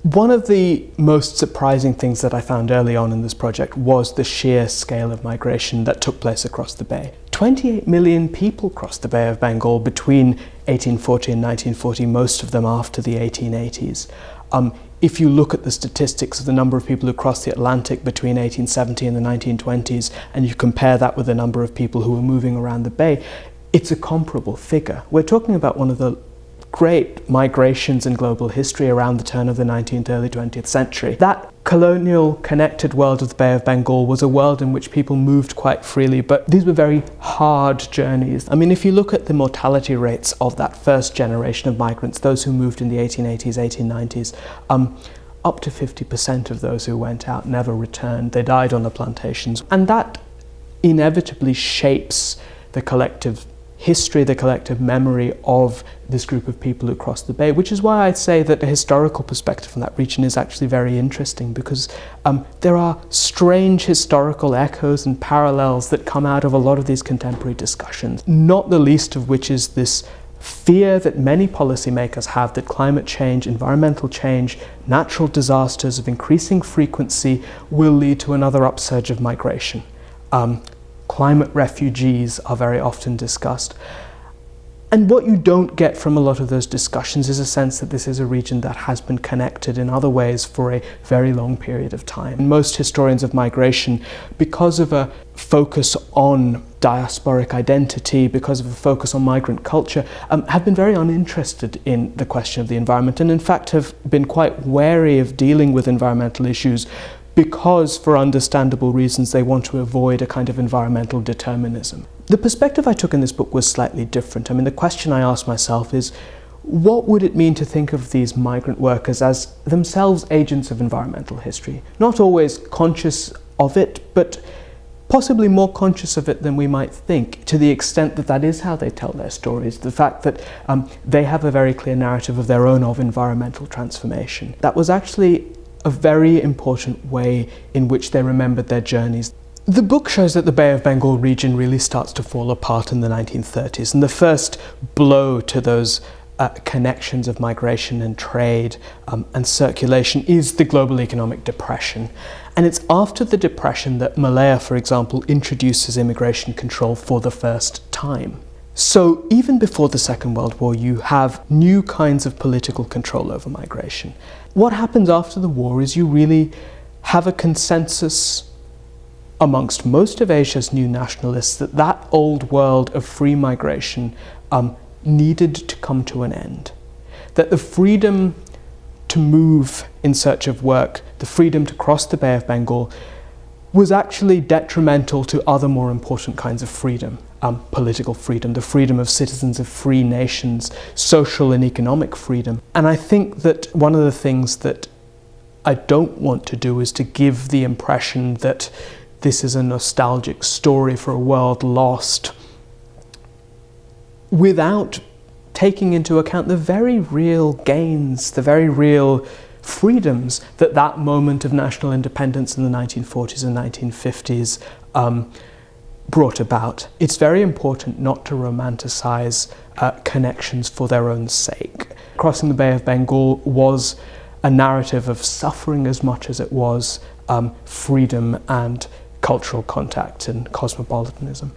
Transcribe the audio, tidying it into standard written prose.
One of the most surprising things that I found early on in this project was the sheer scale of migration that took place across the Bay. 28 million people crossed the Bay of Bengal between 1840 and 1940, most of them after the 1880s. If you look at the statistics of the number of people who crossed the Atlantic between 1870 and the 1920s, and you compare that with the number of people who were moving around the Bay, it's a comparable figure. We're talking about one of the great migrations in global history around the turn of the 19th, early 20th century. That colonial connected world of the Bay of Bengal was a world in which people moved quite freely, but these were very hard journeys. I mean, if you look at the mortality rates of that first generation of migrants, those who moved in the 1880s, 1890s, up to 50% of those who went out never returned. They died on the plantations. And that inevitably shapes the collective history, the collective memory of this group of people who crossed the Bay, which is why I say that the historical perspective from that region is actually very interesting, because there are strange historical echoes and parallels that come out of a lot of these contemporary discussions, not the least of which is this fear that many policymakers have that climate change, environmental change, natural disasters of increasing frequency will lead to another upsurge of migration. Climate refugees are very often discussed. And what you don't get from a lot of those discussions is a sense that this is a region that has been connected in other ways for a very long period of time. And most historians of migration, because of a focus on diasporic identity, because of a focus on migrant culture, have been very uninterested in the question of the environment, and in fact have been quite wary of dealing with environmental issues because, for understandable reasons, they want to avoid a kind of environmental determinism. The perspective I took in this book was slightly different. I mean, the question I asked myself is, what would it mean to think of these migrant workers as themselves agents of environmental history? Not always conscious of it, but possibly more conscious of it than we might think, to the extent that that is how they tell their stories. The fact that they have a very clear narrative of their own of environmental transformation. That was actually a very important way in which they remembered their journeys. The book shows that the Bay of Bengal region really starts to fall apart in the 1930s, and the first blow to those connections of migration and trade and circulation is the global economic depression. And it's after the depression that Malaya, for example, introduces immigration control for the first time. So even before the Second World War, you have new kinds of political control over migration. What happens after the war is you really have a consensus amongst most of Asia's new nationalists that that old world of free migration needed to come to an end. That the freedom to move in search of work, the freedom to cross the Bay of Bengal, was actually detrimental to other more important kinds of freedom. Political freedom, the freedom of citizens of free nations, social and economic freedom. And I think that one of the things that I don't want to do is to give the impression that this is a nostalgic story for a world lost, without taking into account the very real gains, the very real freedoms that that moment of national independence in the 1940s and 1950s brought about. It's very important not to romanticize connections for their own sake. Crossing the Bay of Bengal was a narrative of suffering as much as it was freedom and cultural contact and cosmopolitanism.